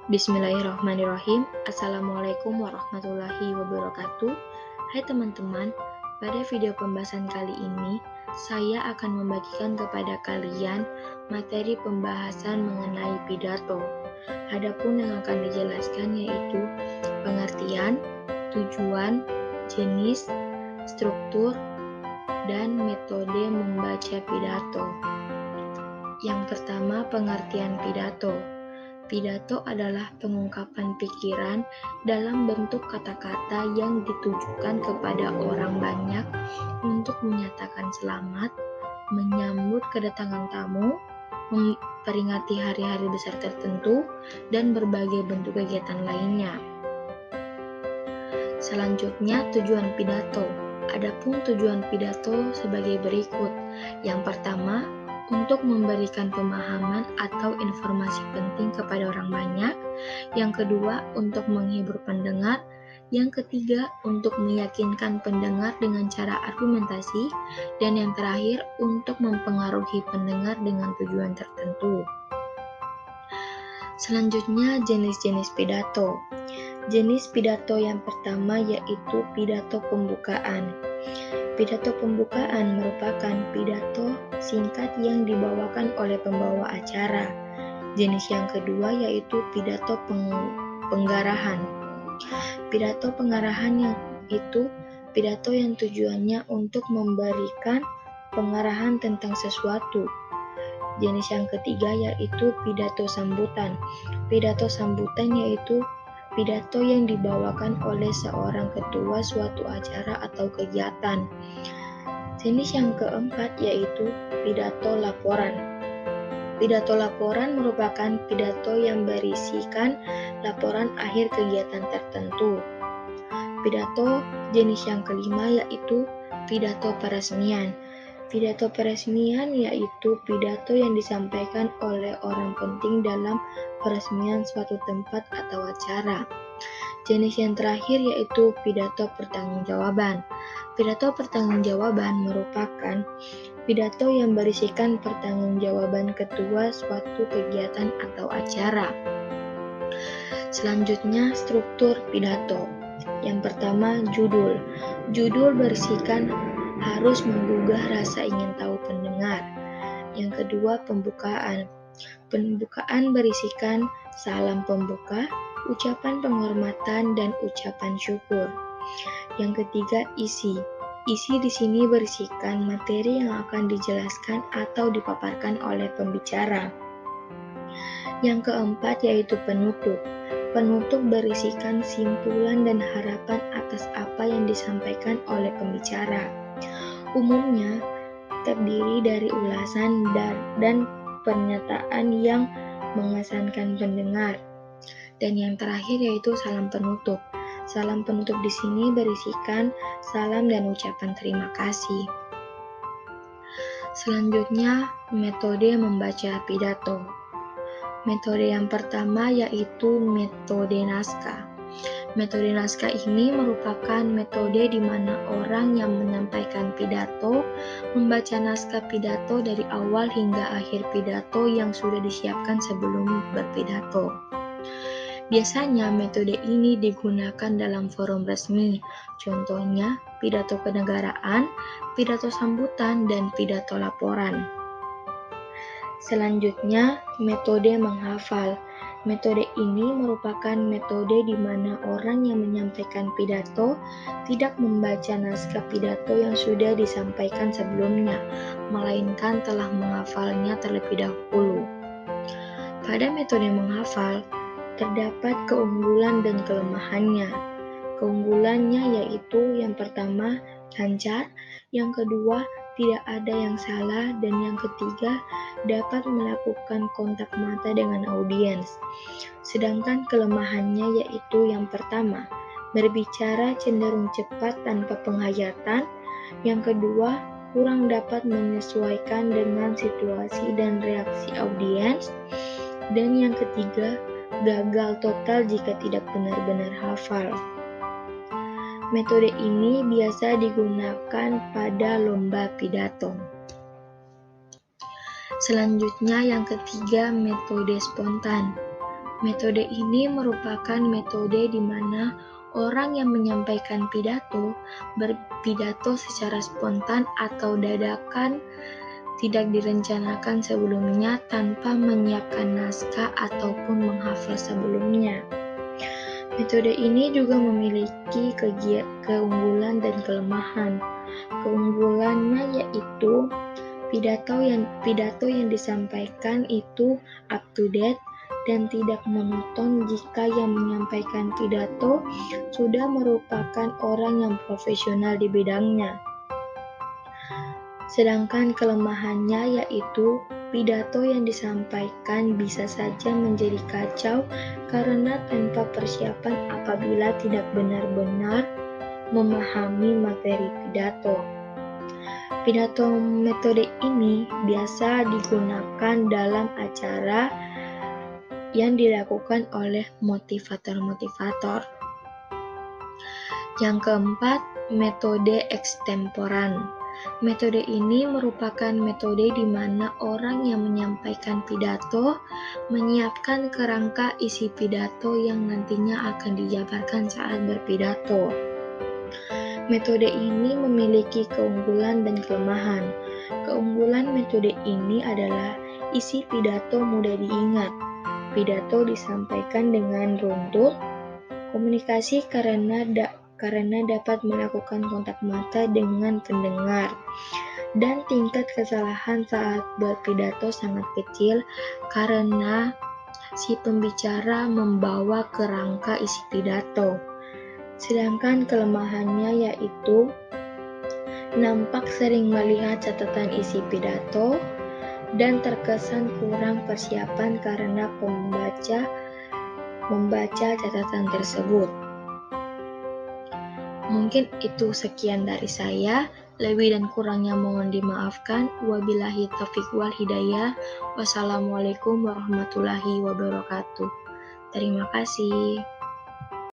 Bismillahirrahmanirrahim. Assalamualaikum warahmatullahi wabarakatuh. Hai teman-teman, pada video pembahasan kali ini saya akan membagikan kepada kalian materi pembahasan mengenai pidato. Adapun yang akan dijelaskan yaitu pengertian, tujuan, jenis, struktur, dan metode membaca pidato. Yang pertama, pengertian pidato. Pidato adalah pengungkapan pikiran dalam bentuk kata-kata yang ditujukan kepada orang banyak untuk menyatakan selamat, menyambut kedatangan tamu, memperingati hari-hari besar tertentu, dan berbagai bentuk kegiatan lainnya. Selanjutnya, tujuan pidato. Adapun tujuan pidato sebagai berikut. Yang pertama, untuk memberikan pemahaman atau informasi penting kepada orang banyak. Yang kedua, untuk menghibur pendengar. Yang ketiga, untuk meyakinkan pendengar dengan cara argumentasi. Dan yang terakhir, untuk mempengaruhi pendengar dengan tujuan tertentu. Selanjutnya, jenis-jenis pidato. Jenis pidato yang pertama yaitu pidato pembukaan. Pidato pembukaan merupakan pidato singkat yang dibawakan oleh pembawa acara. Jenis yang kedua yaitu pidato penggarahan. Pidato pengarahan yang itu pidato yang tujuannya untuk memberikan pengarahan tentang sesuatu. Jenis yang ketiga yaitu pidato sambutan. Pidato sambutan yaitu pidato yang dibawakan oleh seorang ketua suatu acara atau kegiatan. Jenis yang keempat yaitu pidato laporan. Pidato laporan merupakan pidato yang berisikan laporan akhir kegiatan tertentu. Pidato jenis yang kelima yaitu pidato peresmian. Pidato peresmian yaitu pidato yang disampaikan oleh orang penting dalam peresmian suatu tempat atau acara. Jenis yang terakhir yaitu pidato pertanggungjawaban. Pidato pertanggungjawaban merupakan pidato yang berisikan pertanggungjawaban ketua suatu kegiatan atau acara. Selanjutnya, struktur pidato. Yang pertama, judul. Judul berisikan harus menggugah rasa ingin tahu pendengar. Yang kedua, pembukaan. Pembukaan berisikan salam pembuka, ucapan penghormatan, dan ucapan syukur. Yang ketiga, isi. Isi di sini berisikan materi yang akan dijelaskan atau dipaparkan oleh pembicara. Yang keempat yaitu penutup. Penutup berisikan simpulan dan harapan atas apa yang disampaikan oleh pembicara. Umumnya terdiri dari ulasan dan pernyataan yang mengesankan pendengar. Dan yang terakhir yaitu salam penutup. Salam penutup di sini berisikan salam dan ucapan terima kasih. Selanjutnya, metode membaca pidato. Metode yang pertama yaitu metode naskah. Metode naskah ini merupakan metode di mana orang yang menyampaikan pidato membaca naskah pidato dari awal hingga akhir pidato yang sudah disiapkan sebelum berpidato. Biasanya metode ini digunakan dalam forum resmi, contohnya pidato kenegaraan, pidato sambutan, dan pidato laporan. Selanjutnya, metode menghafal. Metode ini merupakan metode di mana orang yang menyampaikan pidato tidak membaca naskah pidato yang sudah disampaikan sebelumnya, melainkan telah menghafalnya terlebih dahulu. Pada metode menghafal, terdapat keunggulan dan kelemahannya. Keunggulannya yaitu yang pertama, lancar, yang kedua, tidak ada yang salah, dan yang ketiga, dapat melakukan kontak mata dengan audiens. Sedangkan kelemahannya yaitu yang pertama, berbicara cenderung cepat tanpa penghayatan, yang kedua, kurang dapat menyesuaikan dengan situasi dan reaksi audiens, dan yang ketiga, gagal total jika tidak benar-benar hafal. Metode ini biasa digunakan pada lomba pidato. Selanjutnya yang ketiga, metode spontan. Metode ini merupakan metode di mana orang yang menyampaikan pidato berpidato secara spontan atau dadakan, tidak direncanakan sebelumnya tanpa menyiapkan naskah ataupun menghafal sebelumnya. Metode ini juga memiliki keunggulan dan kelemahan. Keunggulannya yaitu pidato yang disampaikan itu up to date dan tidak monoton jika yang menyampaikan pidato sudah merupakan orang yang profesional di bidangnya. Sedangkan kelemahannya yaitu pidato yang disampaikan bisa saja menjadi kacau karena tanpa persiapan apabila tidak benar-benar memahami materi pidato. Pidato metode ini biasa digunakan dalam acara yang dilakukan oleh motivator-motivator. Yang keempat, metode ekstemporan. Metode ini merupakan metode di mana orang yang menyampaikan pidato menyiapkan kerangka isi pidato yang nantinya akan dijabarkan saat berpidato. Metode ini memiliki keunggulan dan kelemahan. Keunggulan metode ini adalah isi pidato mudah diingat. Pidato disampaikan dengan runtut, komunikasi karena dapat melakukan kontak mata dengan pendengar, dan tingkat kesalahan saat berpidato sangat kecil karena si pembicara membawa kerangka isi pidato. Sedangkan kelemahannya yaitu nampak sering melihat catatan isi pidato dan terkesan kurang persiapan karena membaca catatan tersebut. Mungkin itu sekian dari saya. Lebih dan kurangnya mohon dimaafkan. Wabillahi taufiq wal hidayah. Wassalamualaikum warahmatullahi wabarakatuh. Terima kasih.